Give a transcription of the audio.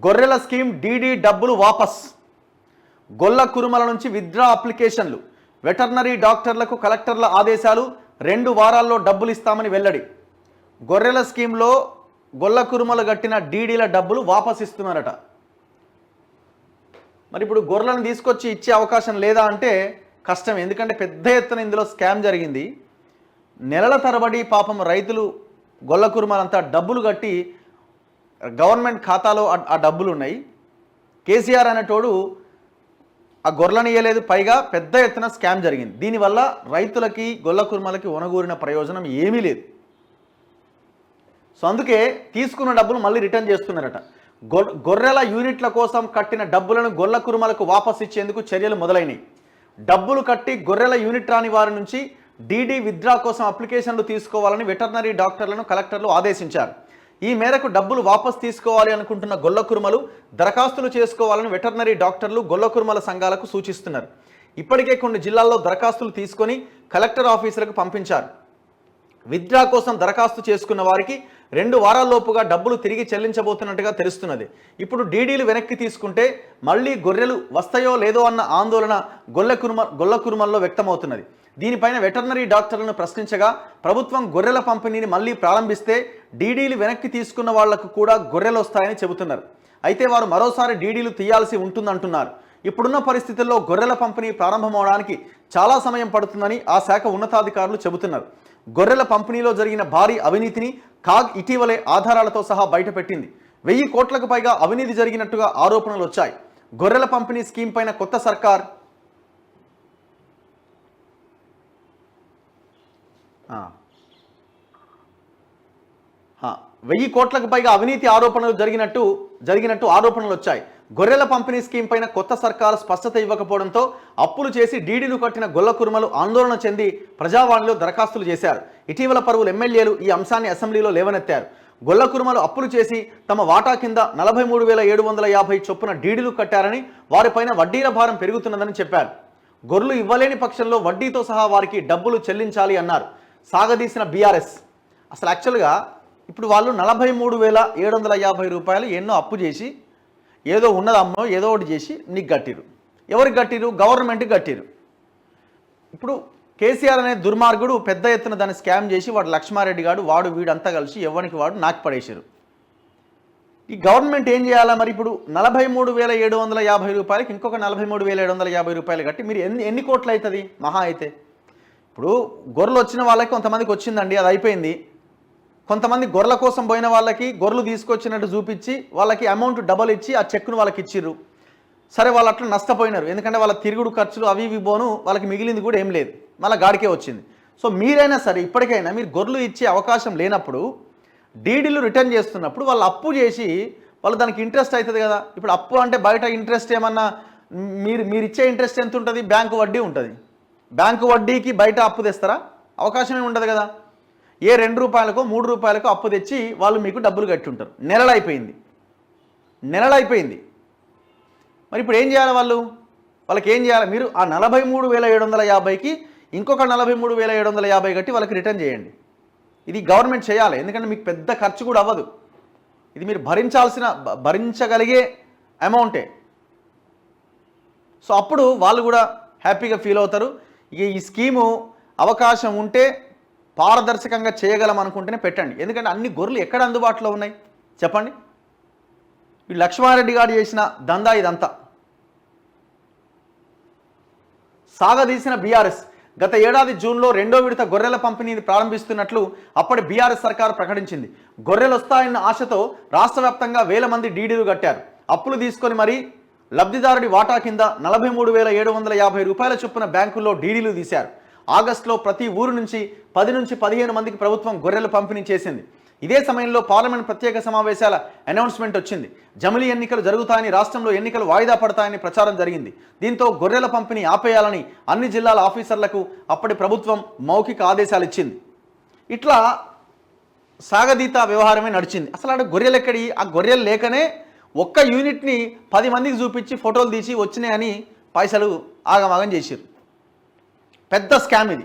గొర్రెల scheme DD డబ్బులు వాపస్. గొల్ల కురుమల నుంచి విత్డ్రా అప్లికేషన్లు. వెటర్నరీ డాక్టర్లకు కలెక్టర్ల ఆదేశాలు. 2 వారాల్లో డబ్బులు ఇస్తామని వెల్లడి. గొర్రెల స్కీమ్లో గొల్ల కురుమలు కట్టిన డీడీల డబ్బులు వాపస్ ఇస్తున్నారట. మరి ఇప్పుడు గొర్రెలను తీసుకొచ్చి ఇచ్చే అవకాశం లేదా అంటే కష్టం. ఎందుకంటే పెద్ద ఎత్తున ఇందులో స్కామ్ జరిగింది. నెలల తరబడి పాపం రైతులు గొల్ల కురుమలంతా డబ్బులు కట్టి గవర్నమెంట్ ఖాతాలో ఆ డబ్బులు ఉన్నాయి. కేసీఆర్ అనేటోడు ఆ గొర్రెలను ఇయ్యలేదు, పైగా పెద్ద ఎత్తున స్కామ్ జరిగింది. దీనివల్ల రైతులకి గొల్ల కురుమలకి ఒనగూరిన ప్రయోజనం ఏమీ లేదు. సో అందుకే తీసుకున్న డబ్బులు మళ్ళీ రిటర్న్ చేస్తున్నారట. గొర్రెల యూనిట్ల కోసం కట్టిన డబ్బులను గొల్ల కురుమలకు వాపసు ఇచ్చేందుకు చర్యలు మొదలైనవి. డబ్బులు కట్టి గొర్రెల యూనిట్ రాని వారి నుంచి డీడీ విత్డ్రా కోసం అప్లికేషన్లు తీసుకోవాలని వెటర్నరీ డాక్టర్లను కలెక్టర్లు ఆదేశించారు. ఈ మేరకు డబ్బులు వాపసు తీసుకోవాలి అనుకుంటున్న గొల్ల కురుమలు దరఖాస్తులు చేసుకోవాలని వెటర్నరీ డాక్టర్లు గొల్ల కురుమల సంఘాలకు సూచిస్తున్నారు. ఇప్పటికే కొన్ని జిల్లాల్లో దరఖాస్తులు తీసుకొని కలెక్టర్ ఆఫీసులకు పంపించారు. విత్డ్రా కోసం దరఖాస్తు చేసుకున్న వారికి 2 వారాల్లోపుగా డబ్బులు తిరిగి చెల్లించబోతున్నట్టుగా తెలుస్తున్నది. ఇప్పుడు డీడీలు వెనక్కి తీసుకుంటే మళ్ళీ గొర్రెలు వస్తాయో లేదో అన్న ఆందోళన గొల్ల కురుమల్లో వ్యక్తమవుతున్నది. దీనిపైన వెటర్నరీ డాక్టర్లను ప్రశ్నించగా ప్రభుత్వం గొర్రెల పంపిణీని మళ్ళీ ప్రారంభిస్తే డీడీలు వెనక్కి తీసుకున్న వాళ్లకు కూడా గొర్రెలు వస్తాయని చెబుతున్నారు. అయితే వారు మరోసారి డీడీలు తీయాల్సి ఉంటుందంటున్నారు. ఇప్పుడున్న పరిస్థితుల్లో గొర్రెల పంపిణీ ప్రారంభమవడానికి చాలా సమయం పడుతుందని ఆ శాఖ ఉన్నతాధికారులు చెబుతున్నారు. గొర్రెల పంపిణీలో జరిగిన భారీ అవినీతిని కాగ్ ఇటీవలే ఆధారాలతో సహా బయటపెట్టింది. 1000 కోట్లకు పైగా అవినీతి జరిగినట్టుగా ఆరోపణలు వచ్చాయి. గొర్రెల పంపిణీ స్కీమ్ పైన కొత్త సర్కార్ 1000 కోట్లకు పైగా అవినీతి ఆరోపణలు జరిగినట్టు ఆరోపణలు వచ్చాయి. గొర్రెల పంపిణీ స్కీమ్ పైన కొత్త సర్కారు స్పష్టత ఇవ్వకపోవడంతో అప్పులు చేసి డీడీలు కట్టిన గొల్ల కురుమలు ఆందోళన చెంది ప్రజావాణిలో దరఖాస్తులు చేశారు. ఇటీవల పలువురు ఎమ్మెల్యేలు ఈ అంశాన్ని అసెంబ్లీలో లేవనెత్తారు. గొల్ల కురుమలు అప్పులు చేసి తమ వాటా కింద 43,750 చొప్పున డీడీలు కట్టారని, వారిపైన వడ్డీల భారం పెరుగుతున్నదని చెప్పారు. గొర్రెలు ఇవ్వలేని పక్షంలో వడ్డీతో సహా వారికి డబ్బులు చెల్లించాలి అన్నారు. సాగదీసిన బీఆర్ఎస్. అసలు యాక్చువల్గా ఇప్పుడు వాళ్ళు 43,750 రూపాయలు ఎన్నో అప్పు చేసి ఏదో ఉన్నదమ్మో ఏదో ఒకటి చేసి నీకు కట్టిరు. ఎవరికి కట్టిరు? గవర్నమెంట్కి కట్టిరు. ఇప్పుడు కేసీఆర్ అనే దుర్మార్గుడు పెద్ద ఎత్తున దాన్ని స్కామ్ చేసి వాడు లక్ష్మారెడ్డి గారు వాడు వీడంతా కలిసి ఎవరికి వాడు నాకు పడేశారు. ఈ గవర్నమెంట్ ఏం చేయాలా మరి? ఇప్పుడు 43,750 రూపాయలకి ఇంకొక 43,750 రూపాయలు కట్టి మీరు ఎన్ని కోట్లు అవుతుంది మహా అయితే? ఇప్పుడు గొర్రెలు వచ్చిన వాళ్ళకి కొంతమందికి వచ్చిందండి, అది అయిపోయింది. కొంతమంది గొర్రెల కోసం పోయిన వాళ్ళకి గొర్రెలు తీసుకొచ్చినట్టు చూపించి వాళ్ళకి అమౌంట్ డబల్ ఇచ్చి ఆ చెక్ను వాళ్ళకి ఇచ్చిర్రు. సరే, వాళ్ళు అట్లా నష్టపోయినారు. ఎందుకంటే వాళ్ళ తిరుగుడు ఖర్చులు అవి ఇవి పోను, వాళ్ళకి మిగిలింది కూడా ఏం లేదు, మళ్ళీ గాడికే వచ్చింది. సో మీరైనా సరే ఇప్పటికైనా మీరు గొర్రెలు ఇచ్చే అవకాశం లేనప్పుడు డీడీలు రిటర్న్ చేస్తున్నప్పుడు వాళ్ళు అప్పు చేసి వాళ్ళు దానికి ఇంట్రెస్ట్ అవుతుంది కదా. ఇప్పుడు అప్పు అంటే బయట ఇంట్రెస్ట్ ఏమన్నా మీరు ఇచ్చే ఇంట్రెస్ట్ ఎంత ఉంటుంది? బ్యాంకు వడ్డీ ఉంటుంది. బ్యాంకు వడ్డీకి బయట అప్పు తెస్తారా? అవకాశమే ఉండదు కదా. ఏ 2 రూపాయలకో 3 రూపాయలకో అప్పు తెచ్చి వాళ్ళు మీకు డబ్బులు కట్టి ఉంటారు. నెలలైపోయింది. మరి ఇప్పుడు ఏం చేయాలి? వాళ్ళకి ఏం చేయాలి? మీరు ఆ 43,750కి ఇంకొక 43,750 కట్టి వాళ్ళకి రిటర్న్ చేయండి. ఇది గవర్నమెంట్ చేయాలి. ఎందుకంటే మీకు పెద్ద ఖర్చు కూడా అవ్వదు. ఇది మీరు భరించగలిగే అమౌంటే. సో అప్పుడు వాళ్ళు కూడా హ్యాపీగా ఫీల్ అవుతారు. ఇక ఈ స్కీము అవకాశం ఉంటే పారదర్శకంగా చేయగలం అనుకుంటేనే పెట్టండి. ఎందుకంటే అన్ని గొర్రెలు ఎక్కడ అందుబాటులో ఉన్నాయి చెప్పండి? ఈ లక్ష్మారెడ్డి గారు చేసిన దందా ఇదంతా. సాగదీసిన బీఆర్ఎస్. గత ఏడాది జూన్లో 2వ విడత గొర్రెల పంపిణీని ప్రారంభిస్తున్నట్లు అప్పటి బీఆర్ఎస్ సర్కారు ప్రకటించింది. గొర్రెలు వస్తాయన్న ఆశతో రాష్ట్ర వ్యాప్తంగా వేల మంది డీడీలు కట్టారు. అప్పులు తీసుకొని మరీ లబ్ధిదారుడి వాటా కింద 43,750 రూపాయల చొప్పున బ్యాంకుల్లో డీడీలు తీశారు. ఆగస్టులో ప్రతి ఊరు నుంచి 10 నుంచి 15 మందికి ప్రభుత్వం గొర్రెలు పంపిణీ చేసింది. ఇదే సమయంలో పార్లమెంట్ ప్రత్యేక సమావేశాల అనౌన్స్మెంట్ వచ్చింది. జమిలీ ఎన్నికలు జరుగుతాయని, రాష్ట్రంలో ఎన్నికలు వాయిదా పడతాయని ప్రచారం జరిగింది. దీంతో గొర్రెల పంపిణీ ఆపేయాలని అన్ని జిల్లాల ఆఫీసర్లకు అప్పటి ప్రభుత్వం మౌఖిక ఆదేశాలు ఇచ్చింది. ఇట్లా సాగదీత వ్యవహారమే నడిచింది. అసలు ఆడ గొర్రెలు ఎక్కడి? ఆ గొర్రెలు లేకనే ఒక్క యూనిట్ని 10 మందికి చూపించి ఫోటోలు తీసి వచ్చినాయని పైసలు ఆగమాగం చేశారు. పెద్ద స్కామ్ ఇది.